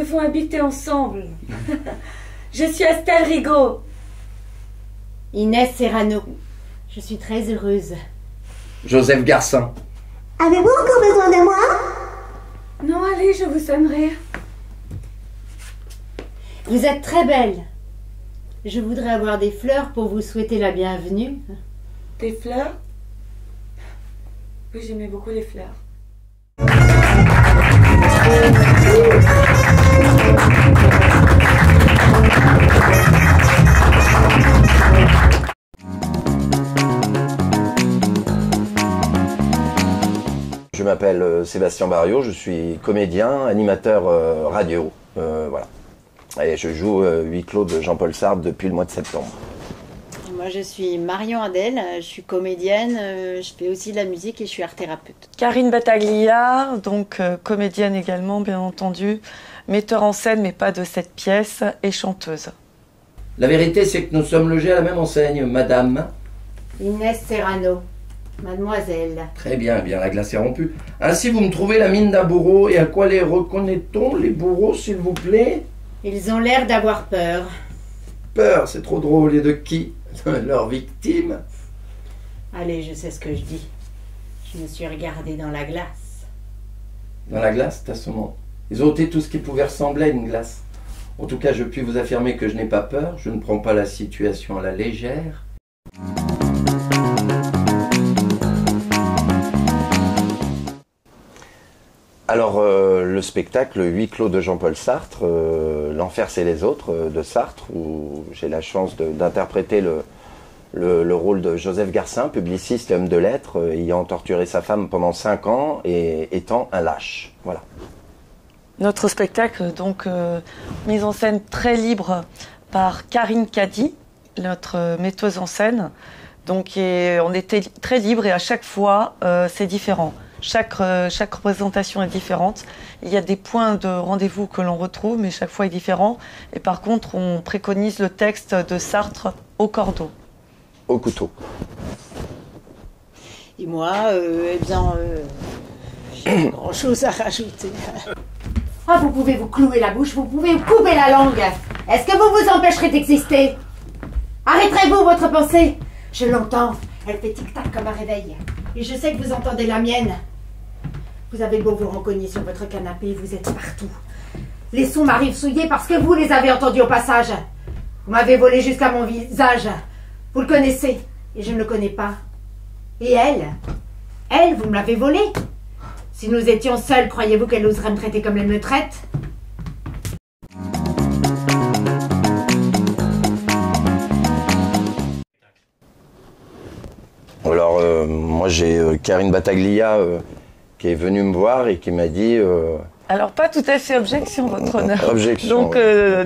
devons habiter ensemble. Je suis Estelle Rigaud. Inès Serrano. Je suis très heureuse. Joseph Garcin. Avez-vous encore besoin de moi? Non, allez, je vous sonnerai. Vous êtes très belle. Je voudrais avoir des fleurs pour vous souhaiter la bienvenue. Des fleurs? Oui, j'aimais beaucoup les fleurs. Je m'appelle Sébastien Barriot, je suis comédien, animateur radio, voilà. Et je joue Huis clos de Jean-Paul Sartre depuis le mois de septembre. Moi, je suis Marion Adèle, je suis comédienne, je fais aussi de la musique et je suis art-thérapeute. Karine Battaglia, donc comédienne également, bien entendu, metteur en scène, mais pas de cette pièce, et chanteuse. La vérité, c'est que nous sommes logés à la même enseigne, madame. Inès Serrano, mademoiselle. Très bien, eh bien, la glace est rompue. Ainsi, vous me trouvez la mine d'un bourreau, et à quoi les reconnaît-on, les bourreaux, s'il vous plaît? Ils ont l'air d'avoir peur. Peur, c'est trop drôle, et de qui? Leur victime? Allez, je sais ce que je dis. Je me suis regardée dans la glace. Dans la glace, t'as sûrement. Ils ont ôté tout ce qui pouvait ressembler à une glace. En tout cas, je puis vous affirmer que je n'ai pas peur, je ne prends pas la situation à la légère. Alors, le spectacle Huis clos de Jean-Paul Sartre, L'enfer c'est les autres de Sartre, où j'ai la chance d'interpréter le rôle de Joseph Garcin, publiciste et homme de lettres, ayant torturé sa femme pendant 5 ans et étant un lâche. Voilà. Notre spectacle, donc, mise en scène très libre par Karine Cady, notre metteuse en scène. Donc, on était très libre et à chaque fois, c'est différent. Chaque représentation est différente. Il y a des points de rendez-vous que l'on retrouve, mais chaque fois est différent. Et par contre, on préconise le texte de Sartre au cordeau. Au couteau. Et moi, j'ai pas grand-chose à rajouter. Ah, vous pouvez vous clouer la bouche, vous pouvez vous couper la langue. Est-ce que vous vous empêcherez d'exister? Arrêterez-vous votre pensée? Je l'entends, elle fait tic-tac comme un réveil. Et je sais que vous entendez la mienne. Vous avez beau vous rencogner sur votre canapé, vous êtes partout. Les sons m'arrivent souillés parce que vous les avez entendus au passage. Vous m'avez volé jusqu'à mon visage. Vous le connaissez, et je ne le connais pas. Et elle, vous me l'avez volé. Si nous étions seuls, croyez-vous qu'elle oserait me traiter comme elle me traite? Alors, moi j'ai Karine Battaglia qui est venue me voir et qui m'a dit... Alors, pas tout à fait objection, votre honneur. Objection. Donc,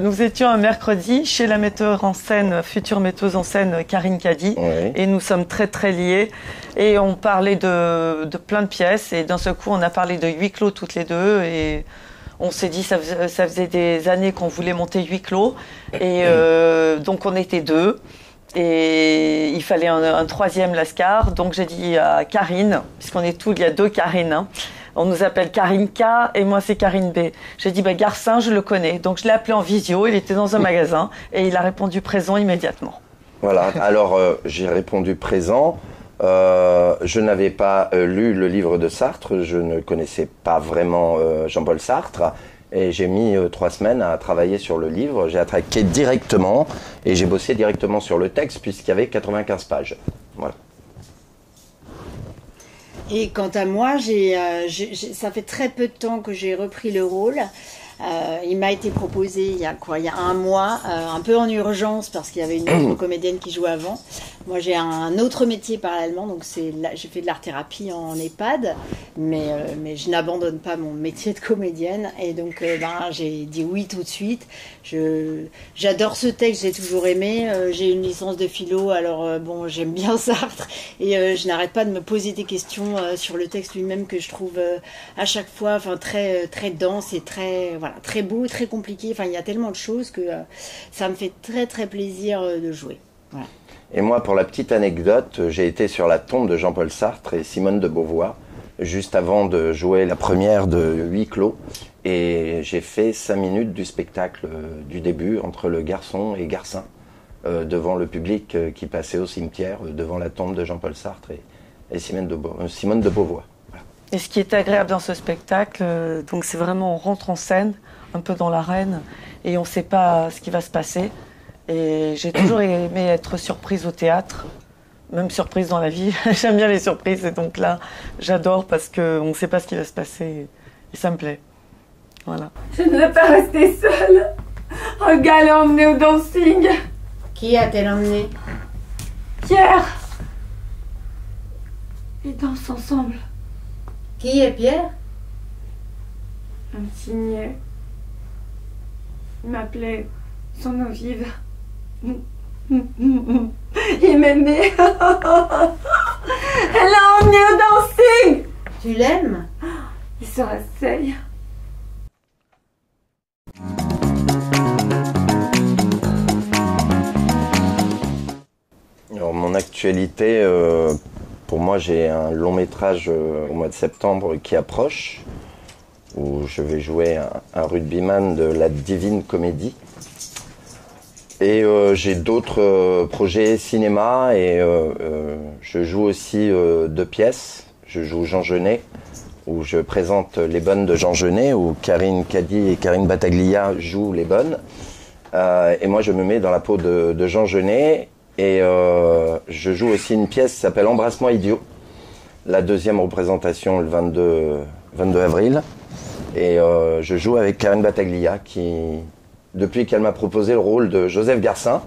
nous étions un mercredi chez la metteur en scène, future metteuse en scène, Karine Cady. Oui. Et nous sommes très, très liés. Et on parlait de plein de pièces. Et d'un seul coup, on a parlé de Huis clos toutes les deux. Et on s'est dit, ça faisait des années qu'on voulait monter Huis clos. Et donc, on était deux. Et il fallait un troisième Lascar. Donc, j'ai dit à Karine, puisqu'on est tous, il y a 2 Karine, hein. On nous appelle Karine K et moi c'est Karine B. J'ai dit, Garcin, je le connais. Donc je l'ai appelé en visio, il était dans un magasin et il a répondu présent immédiatement. Voilà, alors j'ai répondu présent. Je n'avais pas lu le livre de Sartre, je ne connaissais pas vraiment Jean-Paul Sartre. Et j'ai mis 3 semaines à travailler sur le livre. J'ai attaqué directement et j'ai bossé directement sur le texte puisqu'il y avait 95 pages. Voilà. Et quant à moi, ça fait très peu de temps que j'ai repris le rôle. Il m'a été proposé il y a 1 mois, un peu en urgence parce qu'il y avait une autre comédienne qui jouait avant. Moi j'ai un autre métier parallèlement, donc j'ai fait de l'art-thérapie en EHPAD, mais je n'abandonne pas mon métier de comédienne et donc j'ai dit oui tout de suite. J'adore ce texte, j'ai toujours aimé, j'ai une licence de philo, alors j'aime bien Sartre et je n'arrête pas de me poser des questions sur le texte lui-même que je trouve à chaque fois très, très dense et très beau, très compliqué. Enfin, il y a tellement de choses que ça me fait très très plaisir de jouer. Voilà. Et moi, pour la petite anecdote, j'ai été sur la tombe de Jean-Paul Sartre et Simone de Beauvoir, juste avant de jouer la première de Huis clos. Et j'ai fait 5 minutes du spectacle du début entre le garçon et Garcin, devant le public qui passait au cimetière, devant la tombe de Jean-Paul Sartre et Simone de Beauvoir. Voilà. Et ce qui est agréable dans ce spectacle, donc c'est vraiment on rentre en scène, un peu dans l'arène, et on ne sait pas ce qui va se passer. Et j'ai toujours aimé être surprise au théâtre, même surprise dans la vie. J'aime bien les surprises, et donc là, j'adore parce qu'on ne sait pas ce qui va se passer, et ça me plaît. Voilà. Je ne vais pas rester seule. Un gars l'a emmené au dancing. Qui a-t-elle emmené? Pierre. Ils dansent ensemble. Qui est Pierre? Un petit niais. Il m'appelait son eau vive. Il m'aimait. Elle l'a emmené au dancing. Tu l'aimes? Il se rasseye. Alors, mon actualité, pour moi, j'ai un long métrage au mois de septembre qui approche, où je vais jouer un rugbyman de la Divine Comédie. Et j'ai d'autres projets cinéma, et je joue aussi 2 pièces. Je joue Jean Genet, où je présente Les Bonnes de Jean Genet, où Karine Cady et Karine Battaglia jouent les bonnes. Et moi, je me mets dans la peau de Jean Genet. Et je joue aussi une pièce qui s'appelle Embrasse-moi idiot, la 2e représentation le 22 avril. Et je joue avec Karine Battaglia qui, depuis qu'elle m'a proposé le rôle de Joseph Garcin,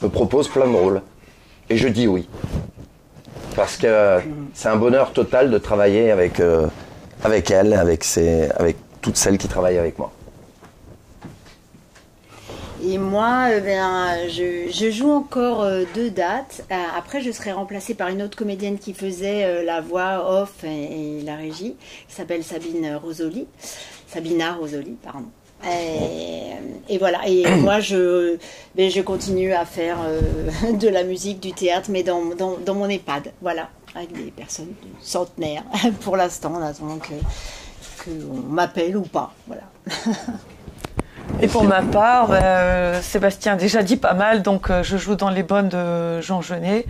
me propose plein de rôles. Et je dis oui. Parce que c'est un bonheur total de travailler avec elle, avec toutes celles qui travaillent avec moi. Et moi, je joue encore 2 dates. Après, je serai remplacée par une autre comédienne qui faisait la voix off et la régie, qui s'appelle Sabina Rosoli, pardon. Et voilà. Et moi, je continue à faire de la musique, du théâtre, mais dans mon EHPAD, voilà, avec des personnes centenaires. Pour l'instant, on attend qu'on m'appelle ou pas, voilà. Et pour ma part, Sébastien a déjà dit pas mal, donc je joue dans Les Bonnes de Jean Genet,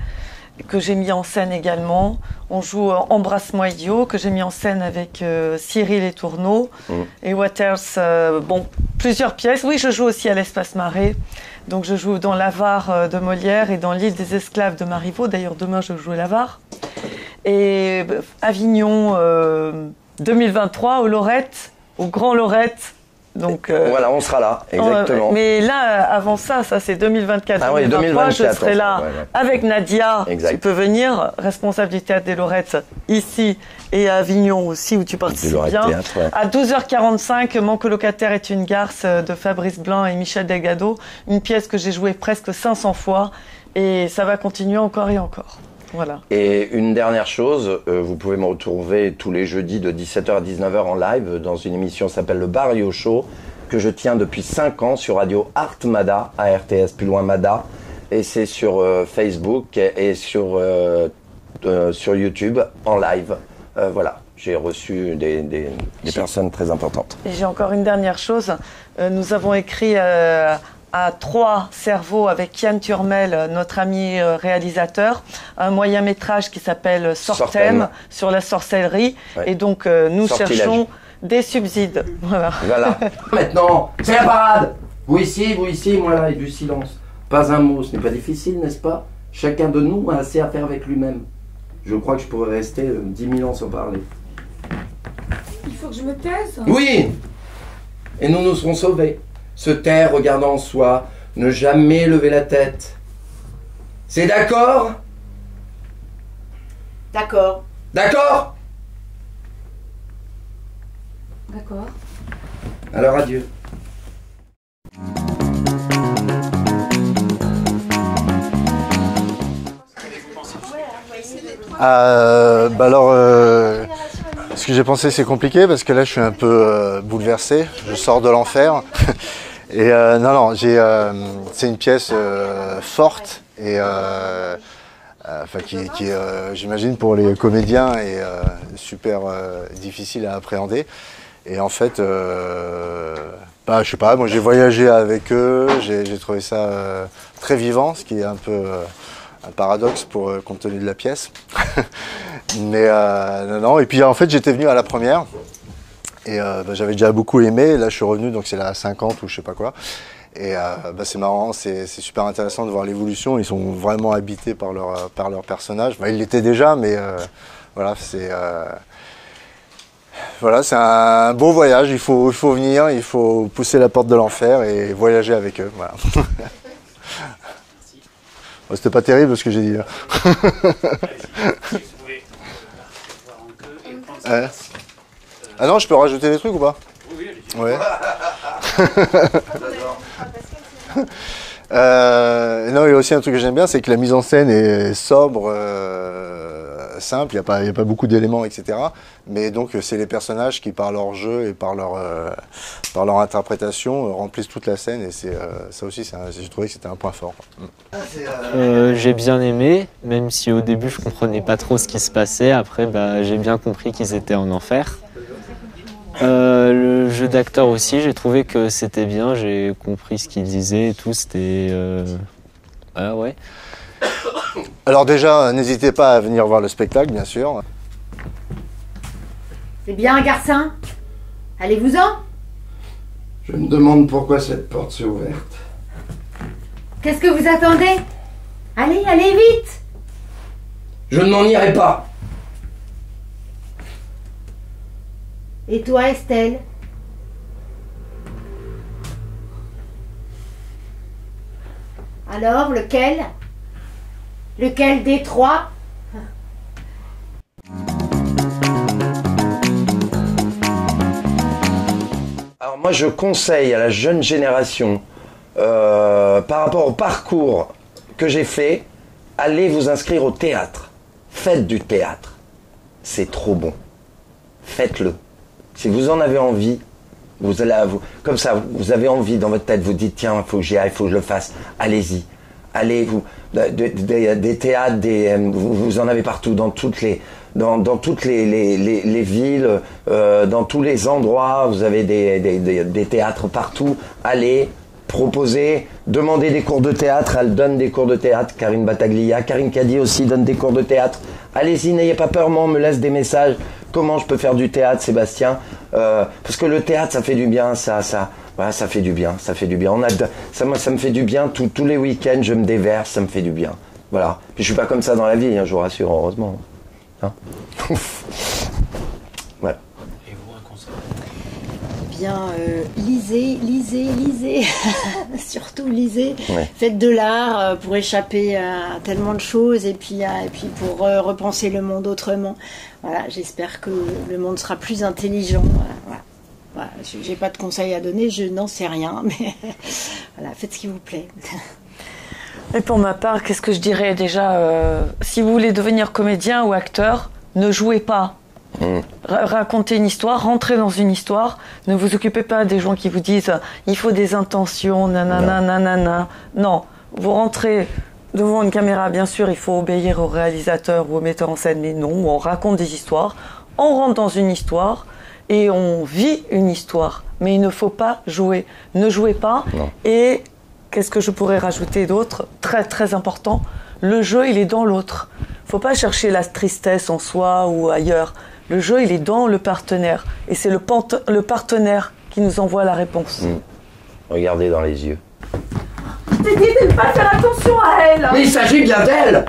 que j'ai mis en scène également. On joue Embrasse-moi idiot, que j'ai mis en scène avec Cyril et Tourneau, et Waters, plusieurs pièces. Oui, je joue aussi à l'Espace Marais, donc je joue dans l'Avare de Molière et dans L'île des esclaves de Marivaux. D'ailleurs, demain, je joue l'Avare. Et Avignon 2023, au Grand Lorette. Donc, voilà, on sera là, exactement. Mais là, avant ça c'est 2024. Ah oui, 2023, je serai là avec Nadia. Exact. Tu peux venir, responsable du Théâtre des Lorettes, ici, et à Avignon aussi, où tu participes bien. Théâtre, ouais. À 12h45, Mon colocataire est une garce de Fabrice Blin et Michel Delgado. Une pièce que j'ai jouée presque 500 fois. Et ça va continuer encore et encore. Voilà. Et une dernière chose, vous pouvez me retrouver tous les jeudis de 17h à 19h en live dans une émission qui s'appelle le Barrio Show, que je tiens depuis 5 ans sur Radio Art Mada, ARTS plus loin Mada, et c'est sur Facebook et sur YouTube en live. Voilà, j'ai reçu des personnes très importantes. Et j'ai encore une dernière chose, nous avons écrit à 3 cerveaux avec Yann Turmel, notre ami réalisateur, un moyen métrage qui s'appelle Sortem sur la sorcellerie. Ouais. Et donc nous cherchons des subsides. Voilà. Maintenant, c'est la parade. Vous ici, moi là, et du silence. Pas un mot, ce n'est pas difficile, n'est-ce pas? Chacun de nous a assez à faire avec lui-même. Je crois que je pourrais rester 10 000 ans sans parler. Il faut que je me taise. Oui. Et nous serons sauvés. Se taire, regardant en soi, ne jamais lever la tête. C'est d'accord? D'accord. D'accord? D'accord. Alors adieu. Ce que j'ai pensé, c'est compliqué parce que là je suis un peu bouleversé, je sors de l'enfer. Et c'est une pièce forte et qui j'imagine pour les comédiens est super difficile à appréhender. Et en fait, je sais pas, moi j'ai voyagé avec eux, j'ai trouvé ça très vivant, ce qui est un peu un paradoxe compte tenu de la pièce. Mais non. Et puis en fait, j'étais venu à la première et j'avais déjà beaucoup aimé. Là, je suis revenu, donc c'est la 50 ou je sais pas quoi. Et c'est marrant, c'est super intéressant de voir l'évolution. Ils sont vraiment habités par leur personnage. Ils l'étaient déjà, mais voilà, c'est un beau voyage. Il faut venir, il faut pousser la porte de l'enfer et voyager avec eux. Voilà. C'était pas terrible ce que j'ai dit là. Ah non, je peux rajouter des trucs ou pas? Oui, ouais. Non, il y a aussi un truc que j'aime bien, c'est que la mise en scène est sobre, simple, il n'y a pas beaucoup d'éléments, etc. Mais donc c'est les personnages qui, par leur jeu et par leur interprétation, remplissent toute la scène. Et ça aussi, j'ai trouvé que c'était un point fort. J'ai bien aimé, même si au début je comprenais pas trop ce qui se passait. Après, j'ai bien compris qu'ils étaient en enfer. Le jeu d'acteur aussi, j'ai trouvé que c'était bien, j'ai compris ce qu'ils disaient et tout, c'était... ouais. Alors déjà, n'hésitez pas à venir voir le spectacle, bien sûr. C'est bien, Garcin. Allez-vous-en. Je me demande pourquoi cette porte s'est ouverte. Qu'est-ce que vous attendez? Allez, allez vite. Je ne m'en irai pas. Et toi, Estelle? Alors, lequel? Lequel des trois? Alors moi, je conseille à la jeune génération, par rapport au parcours que j'ai fait, allez vous inscrire au théâtre. Faites du théâtre. C'est trop bon. Faites-le. Si vous en avez envie, comme ça, vous avez envie dans votre tête, vous dites tiens, il faut que j'y aille, il faut que je le fasse. Allez-y. Allez, des théâtres, vous en avez partout, dans toutes les villes, dans tous les endroits, vous avez des théâtres partout. Allez, proposez, demandez des cours de théâtre, elle donne des cours de théâtre, Karine Battaglia, Karine Cady aussi donne des cours de théâtre. Allez-y, n'ayez pas peur, moi on me laisse des messages. Comment je peux faire du théâtre, Sébastien? Parce que le théâtre, ça fait du bien, ça fait du bien, ça fait du bien. Ça me fait du bien, tous les week-ends, je me déverse, ça me fait du bien. Voilà. Puis je suis pas comme ça dans la vie, hein, je vous rassure, heureusement. Hein. Voilà. Et vous, un conseil? Bien, lisez. Surtout lisez. Ouais. Faites de l'art pour échapper à tellement de choses et puis pour repenser le monde autrement. Voilà, j'espère que le monde sera plus intelligent. Voilà, j'ai pas de conseils à donner, je n'en sais rien, mais voilà, faites ce qui vous plaît. Et pour ma part, qu'est-ce que je dirais déjà si vous voulez devenir comédien ou acteur, ne jouez pas. Racontez une histoire, rentrez dans une histoire. Ne vous occupez pas des gens qui vous disent il faut des intentions, nanana. Non, vous rentrez devant une caméra, bien sûr, il faut obéir au réalisateur ou au metteur en scène, mais non, on raconte des histoires, on rentre dans une histoire et on vit une histoire. Mais il ne faut pas jouer. Ne jouez pas. Non. Et qu'est-ce que je pourrais rajouter d'autre? Très très important, le jeu il est dans l'autre. Il ne faut pas chercher la tristesse en soi ou ailleurs. Le jeu il est dans le partenaire. Et c'est le partenaire qui nous envoie la réponse. Regardez dans les yeux. Je t'ai dit de ne pas faire attention à elle. Mais il s'agit bien d'elle.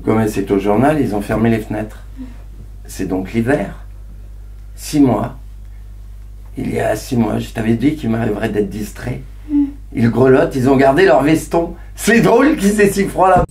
Comme c'est au journal, ils ont fermé les fenêtres. C'est donc l'hiver. 6 mois. Il y a 6 mois, je t'avais dit qu'il m'arriverait d'être distrait. Ils grelottent, ils ont gardé leur veston. C'est drôle qu'il s'est si froid là.